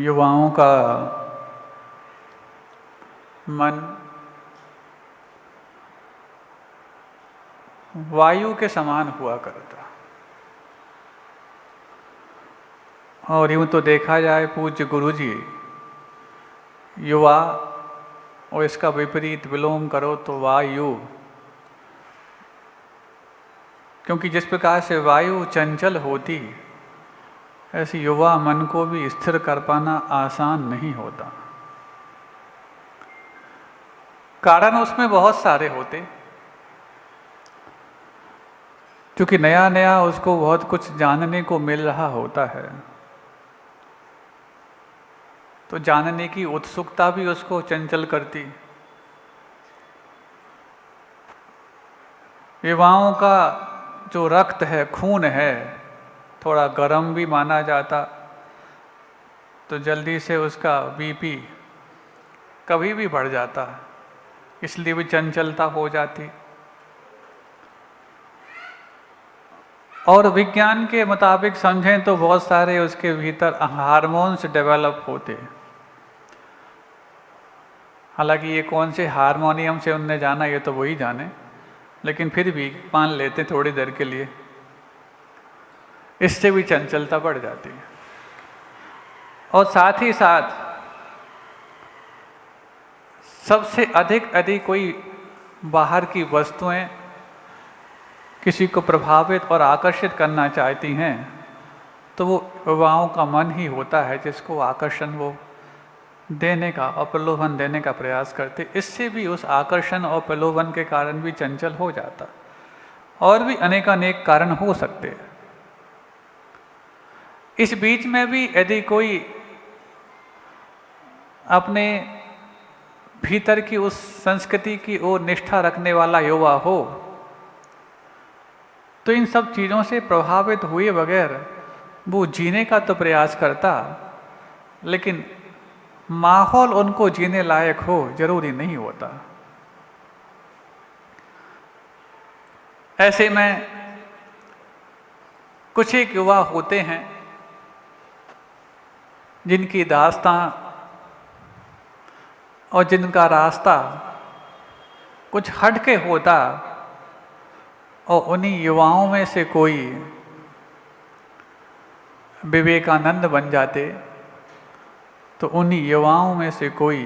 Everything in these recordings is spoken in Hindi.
युवाओं का मन वायु के समान हुआ करता। और यूँ तो देखा जाए पूज्य गुरु जी युवा और इसका विपरीत विलोम करो तो वायु, क्योंकि जिस प्रकार से वायु चंचल होती ऐसे युवा मन को भी स्थिर कर पाना आसान नहीं होता। कारण उसमें बहुत सारे होते, क्योंकि नया नया उसको बहुत कुछ जानने को मिल रहा होता है, तो जानने की उत्सुकता भी उसको चंचल करती। युवाओं का जो रक्त है, खून है, थोड़ा गर्म भी माना जाता, तो जल्दी से उसका बीपी कभी भी बढ़ जाता, इसलिए भी चंचलता हो जाती। और विज्ञान के मुताबिक समझें तो बहुत सारे उसके भीतर हार्मोन्स डेवलप होते। हालांकि ये कौन से हारमोनियम से उनने जाना ये तो वही जाने, लेकिन फिर भी मान लेते थोड़ी देर के लिए, इससे भी चंचलता बढ़ जाती है। और साथ ही साथ सबसे अधिक कोई बाहर की वस्तुएं किसी को प्रभावित और आकर्षित करना चाहती हैं तो वो युवाओं का मन ही होता है जिसको आकर्षण वो देने का और प्रलोभन देने का प्रयास करते। इससे भी उस आकर्षण और प्रलोभन के कारण भी चंचल हो जाता। और भी अनेकानेक कारण हो सकते हैं। इस बीच में भी यदि कोई अपने भीतर की उस संस्कृति की ओर निष्ठा रखने वाला युवा हो तो इन सब चीज़ों से प्रभावित हुए बगैर वो जीने का तो प्रयास करता, लेकिन माहौल उनको जीने लायक हो जरूरी नहीं होता। ऐसे में कुछ एक युवा होते हैं जिनकी दास्तां और जिनका रास्ता कुछ हटके होता, और उन्हीं युवाओं में से कोई विवेकानंद बन जाते तो उन्हीं युवाओं में से कोई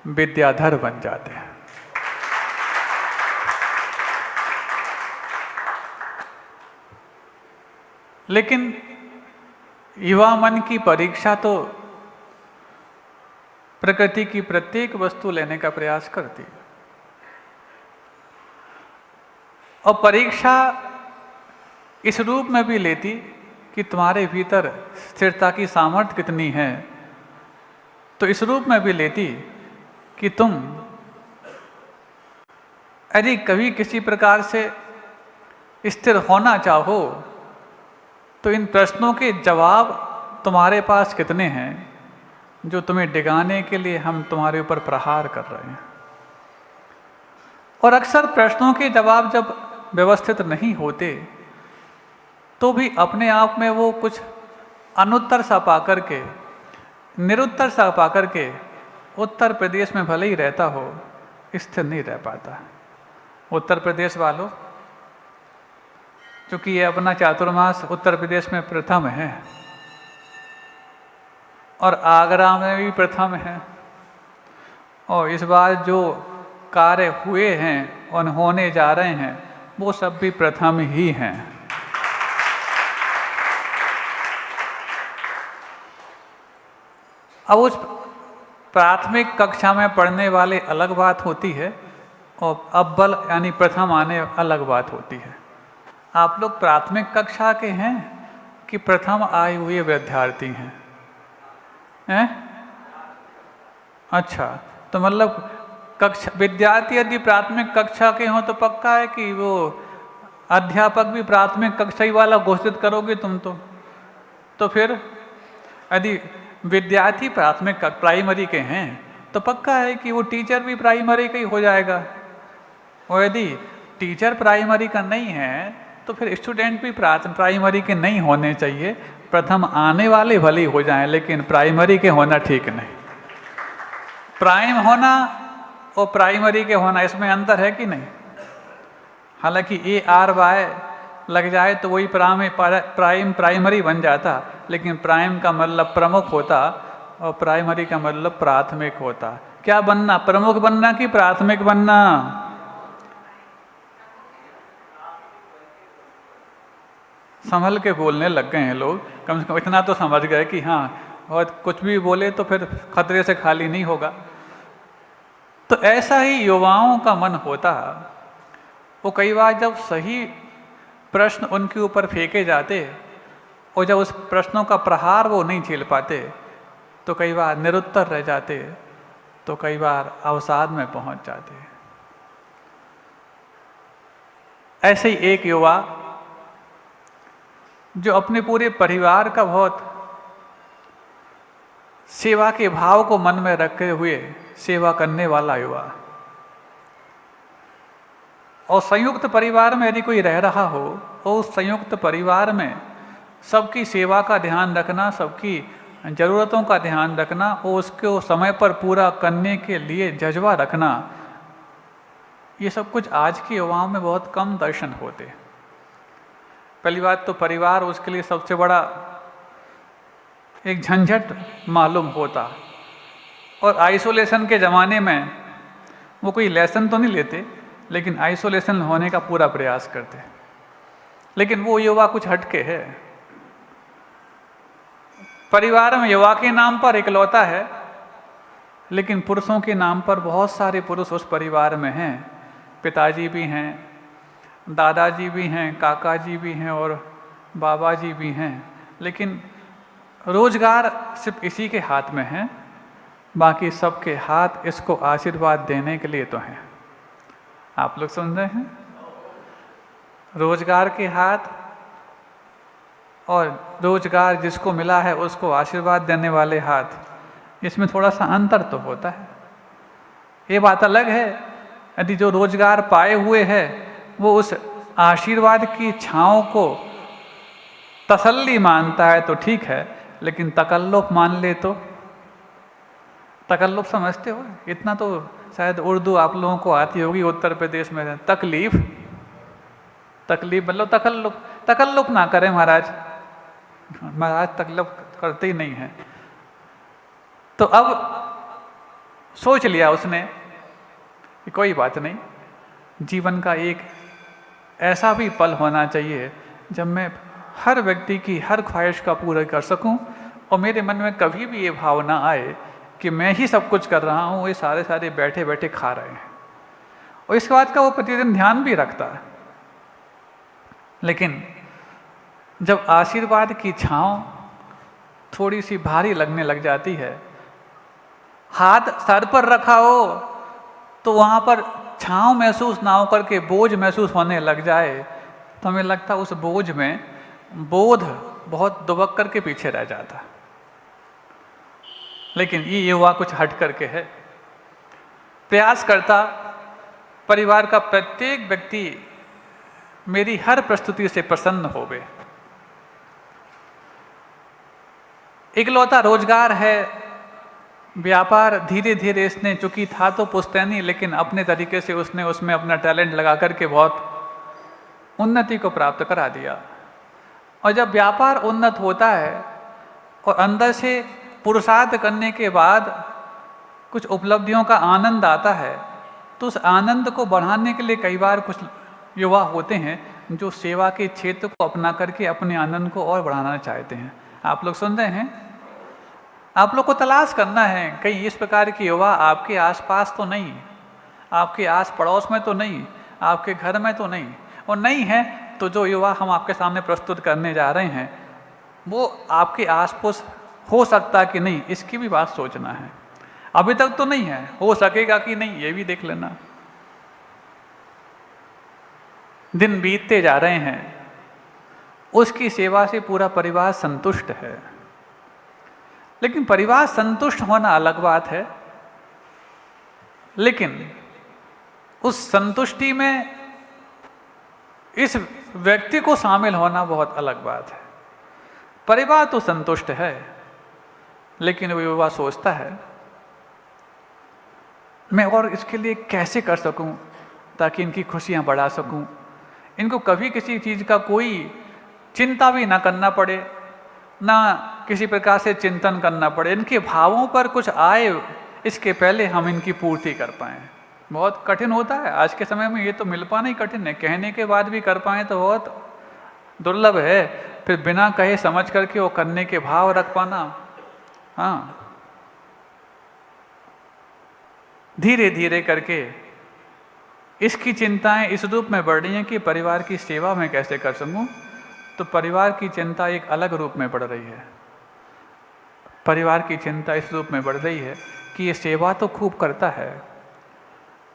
विद्याधर बन जाते हैं। लेकिन युवा मन की परीक्षा तो प्रकृति की प्रत्येक वस्तु लेने का प्रयास करती है। और परीक्षा इस रूप में भी लेती कि तुम्हारे भीतर स्थिरता की सामर्थ्य कितनी है, तो इस रूप में भी लेती कि तुम यदि कभी किसी प्रकार से स्थिर होना चाहो तो इन प्रश्नों के जवाब तुम्हारे पास कितने हैं जो तुम्हें डिगाने के लिए हम तुम्हारे ऊपर प्रहार कर रहे हैं। और अक्सर प्रश्नों के जवाब जब व्यवस्थित नहीं होते तो भी अपने आप में वो कुछ अनुत्तर सा पा करके, निरुत्तर सा पा करके उत्तर प्रदेश में भले ही रहता हो स्थिर नहीं रह पाता। उत्तर प्रदेश वालों, क्योंकि ये अपना चातुर्मास उत्तर प्रदेश में प्रथम है और आगरा में भी प्रथम है, और इस बार जो कार्य हुए हैं और होने जा रहे हैं वो सब भी प्रथम ही हैं। अब उस प्राथमिक कक्षा में पढ़ने वाले अलग बात होती है और अव्वल यानी प्रथम आने अलग बात होती है। आप लोग प्राथमिक कक्षा के हैं कि प्रथम आए हुए विद्यार्थी हैं? हैं? अच्छा, तो मतलब कक्षा विद्यार्थी यदि प्राथमिक कक्षा के हों तो पक्का है कि वो अध्यापक भी प्राथमिक कक्षा ही वाला घोषित करोगे तुम तो फिर यदि विद्यार्थी प्राथमिक प्राइमरी के हैं तो पक्का है कि वो टीचर भी प्राइमरी का ही हो जाएगा। और यदि टीचर प्राइमरी का नहीं है तो फिर स्टूडेंट भी प्राइमरी के नहीं होने चाहिए, प्रथम आने वाले भले हो जाएं, लेकिन प्राइमरी के होना ठीक नहीं। प्राइम होना और प्राइमरी के होना, इसमें अंतर है कि नहीं? हालांकि ARY लग जाए तो वही प्राइमरी बन जाता, लेकिन प्राइम का मतलब प्रमुख होता और प्राइमरी का मतलब प्राथमिक होता। क्या बनना, प्रमुख बनना कि प्राथमिक बनना? संभल के बोलने लग गए हैं लोग, कम से कम इतना तो समझ गए कि हाँ, और कुछ भी बोले तो फिर खतरे से खाली नहीं होगा। तो ऐसा ही युवाओं का मन होता। वो कई बार जब सही प्रश्न उनके ऊपर फेंके जाते और जब उस प्रश्नों का प्रहार वो नहीं झेल पाते तो कई बार निरुत्तर रह जाते, तो कई बार अवसाद में पहुंच जाते। ऐसे ही एक युवा जो अपने पूरे परिवार का बहुत सेवा के भाव को मन में रखे हुए सेवा करने वाला युवा, और संयुक्त परिवार में यदि कोई रह रहा हो तो उस संयुक्त परिवार में सबकी सेवा का ध्यान रखना, सबकी ज़रूरतों का ध्यान रखना और उसको समय पर पूरा करने के लिए जज्बा रखना, ये सब कुछ आज के युवाओं में बहुत कम दर्शन होते। पहली बात तो परिवार उसके लिए सबसे बड़ा एक झंझट मालूम होता, और आइसोलेशन के ज़माने में वो कोई लेसन तो नहीं लेते, लेकिन आइसोलेशन होने का पूरा प्रयास करते। लेकिन वो युवा कुछ हटके है। परिवार में युवा के नाम पर इकलौता है, लेकिन पुरुषों के नाम पर बहुत सारे पुरुष उस परिवार में हैं। पिताजी भी हैं, दादाजी भी हैं, काका जी भी हैं और बाबा जी भी हैं, लेकिन रोजगार सिर्फ इसी के हाथ में है, बाकी सबके हाथ इसको आशीर्वाद देने के लिए तो हैं। आप लोग समझ रहे हैं? रोजगार के हाथ और रोजगार जिसको मिला है उसको आशीर्वाद देने वाले हाथ, इसमें थोड़ा सा अंतर तो होता है। ये बात अलग है यदि जो रोजगार पाए हुए है वो उस आशीर्वाद की छाँव को तसल्ली मानता है तो ठीक है, लेकिन तकल्लुफ मान ले तो? तकल्लुफ समझते हो? इतना तो शायद उर्दू आप लोगों को आती होगी, उत्तर प्रदेश में तकलीफ, तकलीफ मतलब तकल्लुफ। तकल्लुफ ना करें महाराज, महाराज तकल्लुफ करते ही नहीं हैं। तो अब सोच लिया उसने कि कोई बात नहीं, जीवन का एक ऐसा भी पल होना चाहिए जब मैं हर व्यक्ति की हर ख्वाहिश का पूरा कर सकूं और मेरे मन में कभी भी ये भाव ना आए कि मैं ही सब कुछ कर रहा हूँ, ये सारे बैठे बैठे खा रहे हैं। और इसके बाद का वो प्रतिदिन ध्यान भी रखता है। लेकिन जब आशीर्वाद की छाँव थोड़ी सी भारी लगने लग जाती है, हाथ सर पर रखा हो तो वहाँ पर छाँव महसूस ना होकर के बोझ महसूस होने लग जाए, तो हमें लगता उस बोझ में बोध बहुत दुबक करके पीछे रह जाता। लेकिन ये युवा कुछ हट करके है, प्रयास करता परिवार का प्रत्येक व्यक्ति मेरी हर प्रस्तुति से प्रसन्न होवे। इकलौता रोजगार है, व्यापार धीरे धीरे इसने, चूंकि था तो पुश्तैनी, लेकिन अपने तरीके से उसने उसमें अपना टैलेंट लगा करके बहुत उन्नति को प्राप्त करा दिया। और जब व्यापार उन्नत होता है और अंदर से पुरुषार्थ करने के बाद कुछ उपलब्धियों का आनंद आता है, तो उस आनंद को बढ़ाने के लिए कई बार कुछ युवा होते हैं जो सेवा के क्षेत्र को अपना करके अपने आनंद को और बढ़ाना चाहते हैं। आप लोग सुन रहे हैं? आप लोग को तलाश करना है कहीं इस प्रकार के युवा आपके आसपास तो नहीं, आपके आस पड़ोस में तो नहीं, आपके घर में तो नहीं, और नहीं है तो जो युवा हम आपके सामने प्रस्तुत करने जा रहे हैं वो आपके आसपास हो सकता कि नहीं, इसकी भी बात सोचना है। अभी तक तो नहीं है, हो सकेगा कि नहीं ये भी देख लेना। दिन बीतते जा रहे हैं, उसकी सेवा से पूरा परिवार संतुष्ट है। लेकिन परिवार संतुष्ट होना अलग बात है, लेकिन उस संतुष्टि में इस व्यक्ति को शामिल होना बहुत अलग बात है। परिवार तो संतुष्ट है, लेकिन वो युवा सोचता है मैं और इसके लिए कैसे कर सकूं ताकि इनकी खुशियां बढ़ा सकूं, इनको कभी किसी चीज़ का कोई चिंता भी ना करना पड़े, ना किसी प्रकार से चिंतन करना पड़े, इनके भावों पर कुछ आए इसके पहले हम इनकी पूर्ति कर पाएँ। बहुत कठिन होता है आज के समय में, ये तो मिल पाना ही कठिन है, कहने के बाद भी कर पाएँ तो बहुत दुर्लभ है, फिर बिना कहे समझ करके वो करने के भाव रख पाना। हाँ, धीरे धीरे करके इसकी चिंताएं इस रूप में बढ़ रही हैं कि परिवार की सेवा मैं कैसे कर सकूं, तो परिवार की चिंता एक अलग रूप में बढ़ रही है। परिवार की चिंता इस रूप में बढ़ रही है कि ये सेवा तो खूब करता है,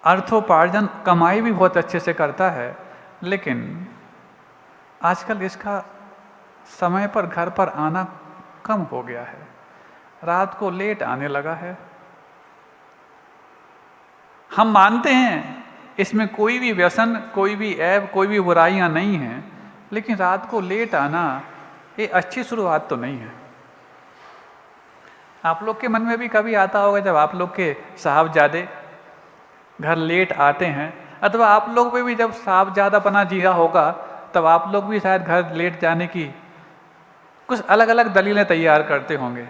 अर्थोपार्जन कमाई भी बहुत अच्छे से करता है, लेकिन आजकल इसका समय पर घर पर आना कम हो गया है, रात को लेट आने लगा है। हम मानते हैं इसमें कोई भी व्यसन, कोई भी ऐब, कोई भी बुराइयां नहीं हैं, लेकिन रात को लेट आना ये अच्छी शुरुआत तो नहीं है। आप लोग के मन में भी कभी आता होगा जब आप लोग के साहबजादे घर लेट आते हैं, अथवा आप लोग पे भी जब साहबजादापना जिया होगा तब आप लोग भी शायद घर लेट जाने की कुछ अलग अलग दलीलें तैयार करते होंगे।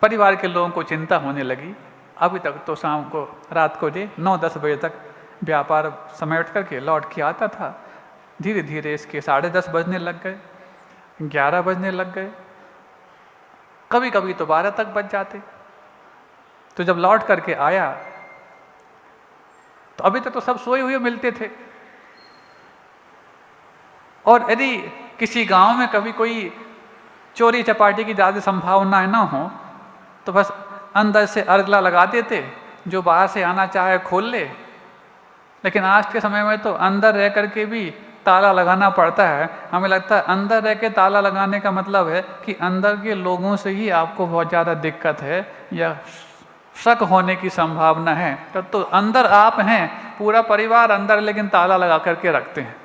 परिवार के लोगों को चिंता होने लगी, अभी तक तो शाम को रात को 9-10 बजे तक व्यापार समेट करके लौट के आता था, धीरे धीरे इसके 10:30 बजने लग गए, 11 बजने लग गए, कभी कभी तो 12 तक बज जाते। तो जब लौट करके आया तो अभी तक तो सब सोए हुए मिलते थे, और यदि किसी गांव में कभी कोई चोरी चपाटी की ज़्यादा संभावनाएं ना हो तो बस अंदर से अर्गला लगा देते, जो बाहर से आना चाहे खोल ले। लेकिन आज के समय में तो अंदर रह करके भी ताला लगाना पड़ता है। हमें लगता है अंदर रह के ताला लगाने का मतलब है कि अंदर के लोगों से ही आपको बहुत ज़्यादा दिक्कत है या शक होने की संभावना है, तब तो अंदर आप हैं, पूरा परिवार अंदर, लेकिन ताला लगा करके रखते हैं।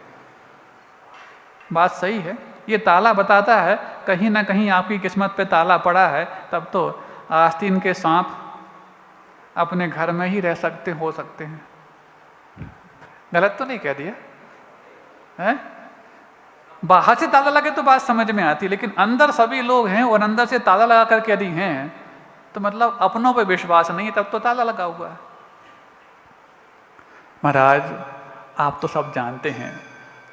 बात सही है, ये ताला बताता है कहीं ना कहीं आपकी किस्मत पे ताला पड़ा है, तब तो आस्तीन के सांप अपने घर में ही रह सकते हो सकते हैं। गलत तो नहीं कह दिया है? बाहर से ताला लगे तो बात समझ में आती, लेकिन अंदर सभी लोग हैं और अंदर से ताला लगा करके यदि हैं तो मतलब अपनों पे विश्वास नहीं है, तब तो ताला लगा हुआ है। महाराज आप तो सब जानते हैं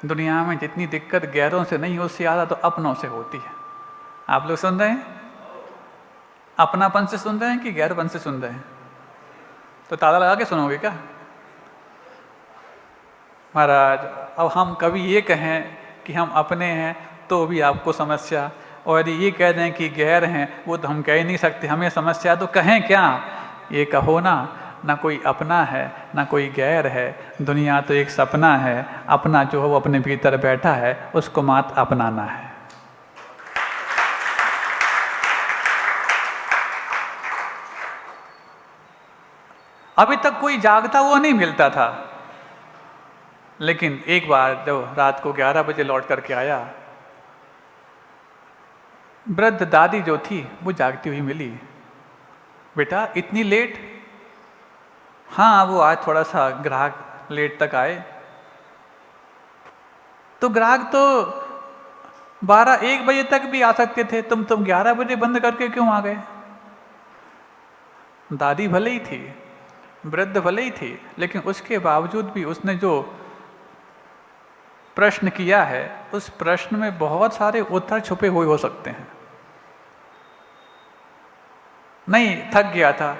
दुनिया में जितनी दिक्कत गैरों से नहीं उससे ज़्यादा तो अपनों से होती है। आप लोग सुन रहे हैं? अपनापन से सुन रहे हैं कि गैरपन से सुन रहे हैं? तो ताला लगा के सुनोगे क्या? महाराज अब हम कभी ये कहें कि हम अपने हैं तो भी आपको समस्या, और यदि ये कह दें कि गैर हैं वो तो हम कह ही नहीं सकते, हमें समस्या, तो कहें क्या? ये कहो ना कोई अपना है ना कोई गैर है, दुनिया तो एक सपना है, अपना जो है वो अपने भीतर बैठा है, उसको मात्र अपनाना है। अभी तक कोई जागता हुआ नहीं मिलता था, लेकिन एक बार जब रात को 11 बजे लौट करके आया, वृद्ध दादी जो थी वो जागती हुई मिली। बेटा इतनी लेट? हाँ वो आज थोड़ा सा ग्राहक लेट तक आए। तो ग्राहक तो 12-1 बजे तक भी आ सकते थे, तुम 11 बजे बंद करके क्यों आ गए? दादी भले ही थी, वृद्ध भले ही थी, लेकिन उसके बावजूद भी उसने जो प्रश्न किया है उस प्रश्न में बहुत सारे उत्तर छुपे हुए हो सकते हैं। नहीं थक गया था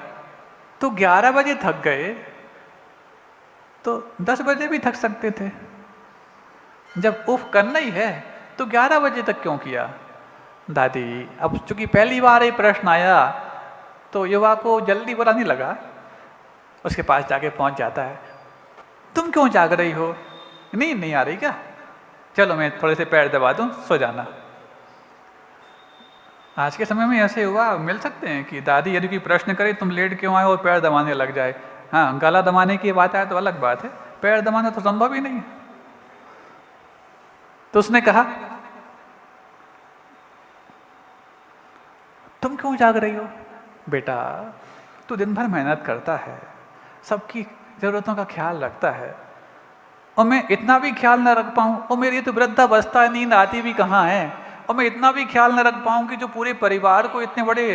तो 11 बजे थक गए तो 10 बजे भी थक सकते थे। जब उफ करना ही है तो 11 बजे तक क्यों किया? दादी अब चूंकि पहली बार ये प्रश्न आया तो युवा को जल्दी बुरा नहीं लगा, उसके पास जाके पहुंच जाता है, तुम क्यों जाग रही हो? नहीं आ रही क्या? चलो मैं थोड़े से पैर दबा दूं, सो जाना। आज के समय में ऐसे हुआ मिल सकते हैं कि दादी यदि कोई प्रश्न करे तुम लेट क्यों आए और पैर दबाने लग जाए। हाँ गला दबाने की बात आए तो अलग बात है, पैर दबाना तो संभव ही नहीं है। तो उसने कहा तुम क्यों जाग रही हो? बेटा तू दिन भर मेहनत करता है, सबकी ज़रूरतों का ख्याल रखता है, और मैं इतना भी ख्याल न रख पाऊँ, और मेरी तो वृद्धावस्था है, नींद आती भी कहाँ है, और मैं इतना भी ख्याल न रख पाऊँ कि जो पूरे परिवार को, इतने बड़े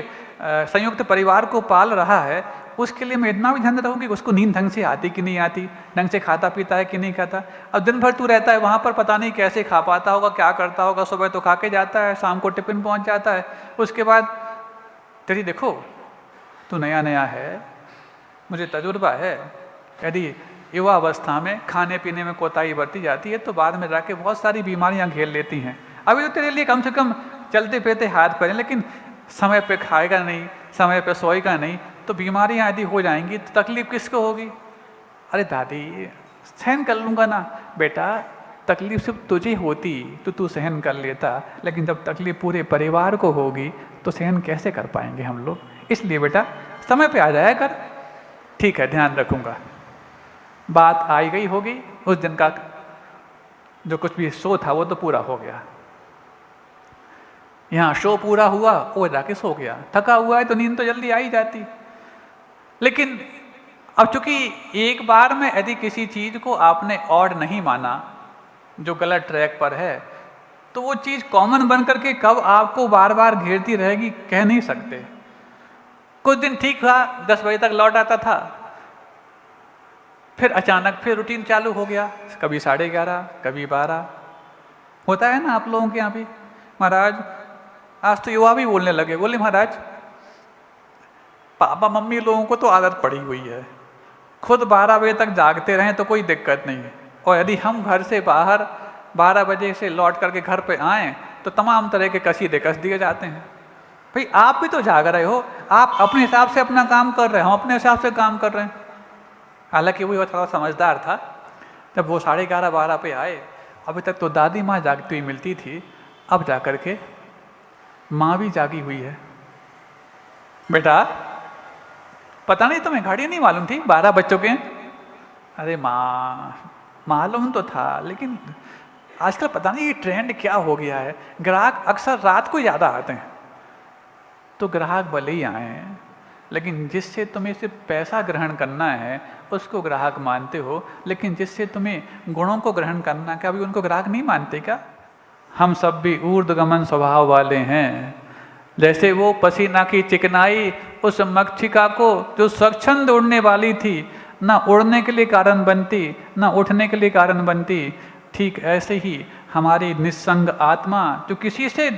संयुक्त परिवार को पाल रहा है, उसके लिए मैं इतना भी ध्यान रहूँ कि उसको नींद ढंग से आती कि नहीं आती, ढंग से खाता पीता है कि नहीं खाता। अब दिन भर तू रहता है वहाँ पर, पता नहीं कैसे खा पाता होगा, क्या करता होगा, सुबह तो खा के जाता है, शाम को टिफिन पहुँच जाता है, उसके बाद तेरी देखो तू नया नया है, मुझे तजुर्बा है, यदि युवा अवस्था में खाने पीने में कोताही बरती जाती है तो बाद में जाके बहुत सारी बीमारियां घेर लेती हैं। अभी तो तेरे लिए कम से कम चलते फिरते हाथ पैर, लेकिन समय पे खाएगा नहीं, समय पे सोएगा नहीं, तो बीमारियां यदि हो जाएंगी तो तकलीफ किसको होगी? अरे दादी सहन कर लूँगा ना। बेटा तकलीफ सिर्फ तुझे होती तो तू सहन कर लेता, लेकिन जब तकलीफ पूरे परिवार को होगी तो सहन कैसे कर पाएंगे हम लोग? इसलिए बेटा समय पे आ जाया कर। ठीक है, ध्यान रखूँगा। बात आई गई होगी, उस दिन का जो कुछ भी शो था वो तो पूरा हो गया। यहाँ शो पूरा हुआ, वो जाके सो गया। थका हुआ है तो नींद तो जल्दी आ ही जाती। लेकिन अब चूंकि एक बार में यदि किसी चीज को आपने ऑड नहीं माना, जो गलत ट्रैक पर है, तो वो चीज कॉमन बन करके कब आपको बार बार घेरती रहेगी कह नहीं सकते। कुछ दिन ठीक था, 10 बजे तक लौट आता था, फिर अचानक फिर रूटीन चालू हो गया, कभी 11:30, कभी 12। होता है ना आप लोगों के यहाँ भी? महाराज आज तो युवा भी बोलने लगे, बोले महाराज पापा मम्मी लोगों को तो आदत पड़ी हुई है, खुद 12 बजे तक जागते रहें तो कोई दिक्कत नहीं है, और यदि हम घर से बाहर 12 बजे से लौट करके घर पे आएँ तो तमाम तरह के कसीदे कस दिए जाते हैं। भाई आप भी तो जाग रहे हो, आप अपने हिसाब से अपना काम कर रहे हैं, हम अपने हिसाब से काम कर रहे हैं। हालांकि वो थोड़ा समझदार था, जब वो 11:30-12 पे आए, अभी तक तो दादी माँ जागती हुई मिलती थी, अब जा कर के माँ भी जागी हुई है। बेटा पता नहीं तुम्हें घड़ी नहीं मालूम थी 12 बज चुके हैं? अरे माँ मालूम तो था, लेकिन आजकल पता नहीं ये ट्रेंड क्या हो गया है, ग्राहक अक्सर रात को ज़्यादा आते हैं। तो ग्राहक भले ही आए, लेकिन जिससे तुम्हें सिर्फ पैसा ग्रहण करना है उसको ग्राहक मानते हो, लेकिन जिससे तुम्हें गुणों को ग्रहण करना, क्या अभी उनको ग्राहक नहीं मानते क्या? हम सब भी ऊर्ध्वगमन स्वभाव वाले हैं। जैसे वो पसीना की चिकनाई उस मक्षिका को जो स्वच्छंद उड़ने वाली थी, ना उड़ने के लिए कारण बनती, ना उठने के लिए कारण बनती, ठीक ऐसे ही हमारी निस्संग आत्मा जो किसी से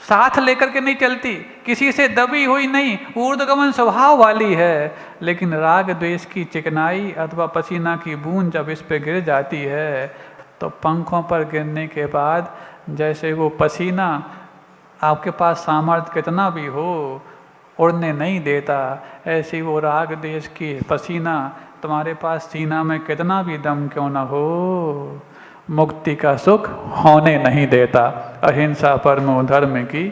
साथ लेकर के नहीं चलती, किसी से दबी हुई नहीं, ऊर्ध्वगमन स्वभाव वाली है, लेकिन राग द्वेष की चिकनाई अथवा पसीना की बूंद जब इस पे गिर जाती है तो पंखों पर गिरने के बाद जैसे वो पसीना आपके पास सामर्थ्य कितना भी हो उड़ने नहीं देता, ऐसे वो राग द्वेष की पसीना तुम्हारे पास सीना में कितना भी दम क्यों ना हो, मुक्ति का सुख होने नहीं देता। अहिंसा परमो धर्म की